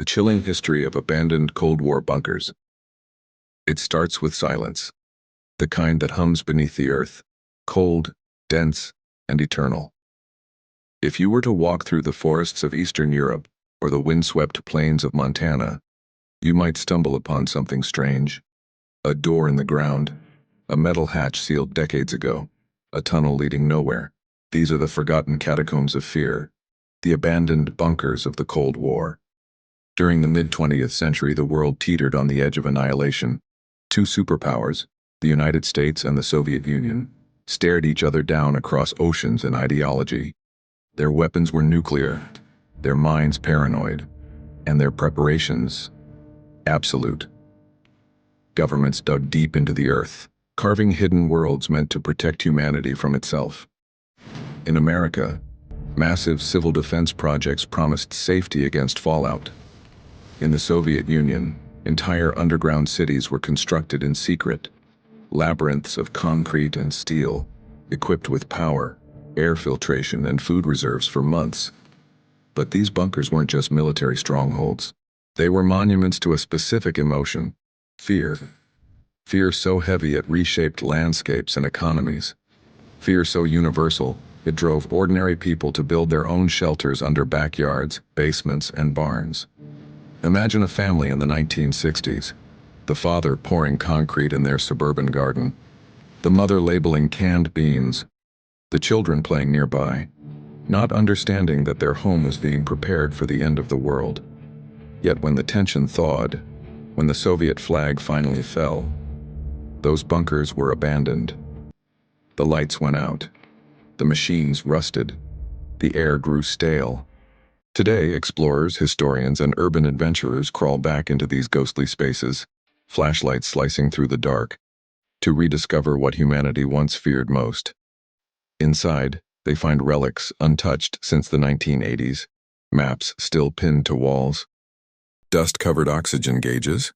The chilling history of abandoned Cold War bunkers. It starts with silence, the kind that hums beneath the earth, cold, dense, and eternal. If you were to walk through the forests of Eastern Europe or the windswept plains of Montana, you might stumble upon something strange. A door in the ground, a metal hatch sealed decades ago, a tunnel leading nowhere. These are the forgotten catacombs of fear, the abandoned bunkers of the Cold War. During the mid-20th century, the world teetered on the edge of annihilation. Two superpowers, the United States and the Soviet Union, stared each other down across oceans and ideology. Their weapons were nuclear, their minds paranoid, and their preparations absolute. Governments dug deep into the earth, carving hidden worlds meant to protect humanity from itself. In America, massive civil defense projects promised safety against fallout. In the Soviet Union, entire underground cities were constructed in secret, labyrinths of concrete and steel, equipped with power, air filtration, and food reserves for months. But these bunkers weren't just military strongholds. They were monuments to a specific emotion: fear. Fear so heavy it reshaped landscapes and economies. Fear so universal, it drove ordinary people to build their own shelters under backyards, basements, and barns. Imagine a family in the 1960s. The father pouring concrete in their suburban garden, the mother labeling canned beans, the children playing nearby, not understanding that their home was being prepared for the end of the world. Yet when the tension thawed, when the Soviet flag finally fell, those bunkers were abandoned. The lights went out. The machines rusted. The air grew stale. Today, explorers, historians, and urban adventurers crawl back into these ghostly spaces, flashlights slicing through the dark, to rediscover what humanity once feared most. Inside, they find relics untouched since the 1980s, maps still pinned to walls, dust-covered oxygen gauges,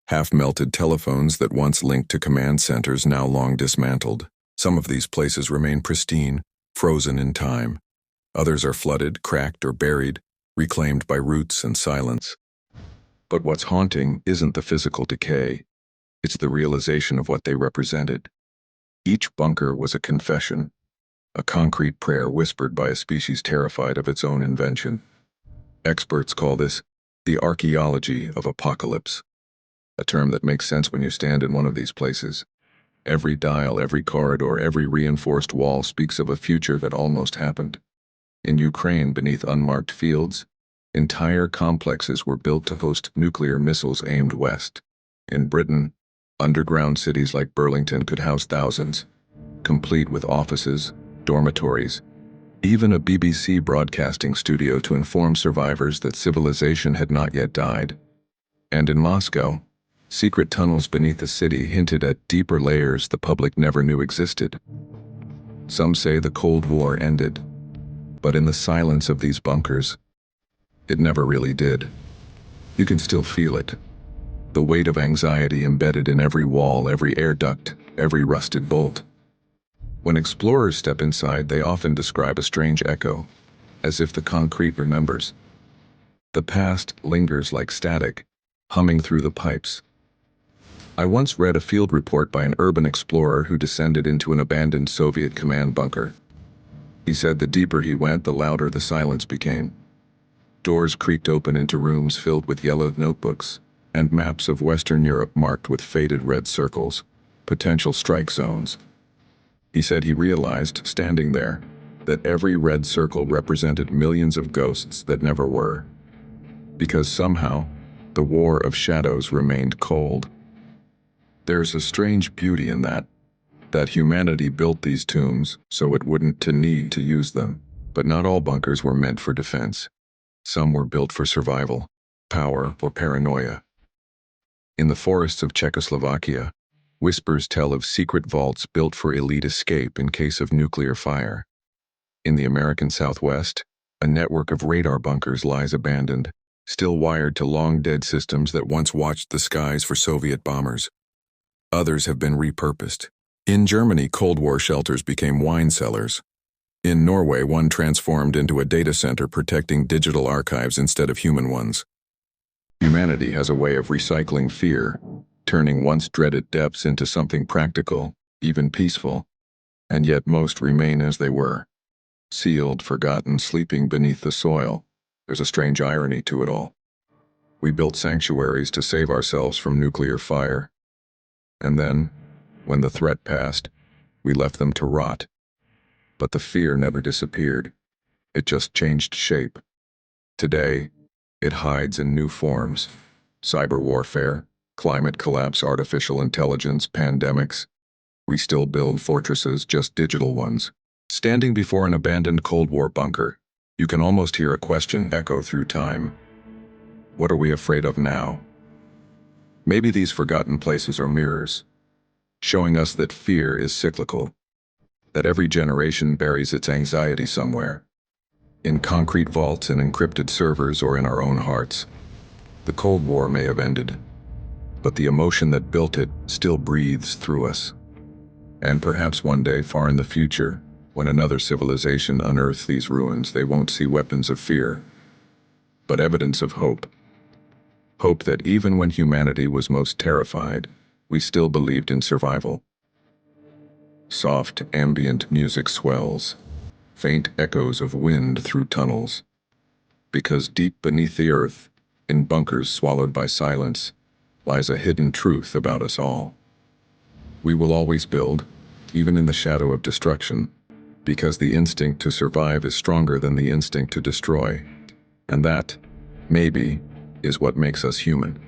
half-melted telephones that once linked to command centers now long dismantled. Some of these places remain pristine, frozen in time. Others are flooded, cracked, or buried, reclaimed by roots and silence. But what's haunting isn't the physical decay. It's the realization of what they represented. Each bunker was a confession, a concrete prayer whispered by a species terrified of its own invention. Experts call this the archaeology of apocalypse, a term that makes sense when you stand in one of these places. Every dial, every corridor, every reinforced wall speaks of a future that almost happened. In Ukraine, beneath unmarked fields, entire complexes were built to host nuclear missiles aimed west. In Britain, underground cities like Burlington could house thousands, complete with offices, dormitories, even a BBC broadcasting studio to inform survivors that civilization had not yet died. And in Moscow, secret tunnels beneath the city hinted at deeper layers the public never knew existed. Some say the Cold War ended, but in the silence of these bunkers, it never really did. You can still feel it. The weight of anxiety embedded in every wall, every air duct, every rusted bolt. When explorers step inside, they often describe a strange echo, as if the concrete remembers. The past lingers like static, humming through the pipes. I once read a field report by an urban explorer who descended into an abandoned Soviet command bunker. He said the deeper he went, the louder the silence became. Doors creaked open into rooms filled with yellowed notebooks, and maps of Western Europe marked with faded red circles, potential strike zones. He said he realized, standing there, that every red circle represented millions of ghosts that never were. Because somehow, the war of shadows remained cold. There's a strange beauty in that humanity built these tombs so it wouldn't need to use them. But not all bunkers were meant for defense. Some were built for survival, power, or paranoia. In the forests of Czechoslovakia, whispers tell of secret vaults built for elite escape in case of nuclear fire. In the American Southwest, a network of radar bunkers lies abandoned, still wired to long-dead systems that once watched the skies for Soviet bombers. Others have been repurposed. In Germany, Cold War shelters became wine cellars. In Norway, one transformed into a data center protecting digital archives instead of human ones. Humanity has a way of recycling fear, turning once dreaded depths into something practical, even peaceful, and yet most remain as they were, sealed, forgotten, sleeping beneath the soil. There's a strange irony to it all. We built sanctuaries to save ourselves from nuclear fire, and then, when the threat passed, we left them to rot. But the fear never disappeared. It just changed shape. Today, it hides in new forms. Cyber warfare, climate collapse, artificial intelligence, pandemics. We still build fortresses, just digital ones. Standing before an abandoned Cold War bunker, you can almost hear a question echo through time. What are we afraid of now? Maybe these forgotten places are mirrors, showing us that fear is cyclical, that every generation buries its anxiety somewhere, in concrete vaults, in encrypted servers, or in our own hearts. The Cold War may have ended, but the emotion that built it still breathes through us. And perhaps one day, far in the future, when another civilization unearths these ruins, they won't see weapons of fear, but evidence of hope. Hope that even when humanity was most terrified, we still believed in survival. Soft, ambient music swells, faint echoes of wind through tunnels. Because deep beneath the earth, in bunkers swallowed by silence, lies a hidden truth about us all. We will always build, even in the shadow of destruction, because the instinct to survive is stronger than the instinct to destroy. And that, maybe, is what makes us human.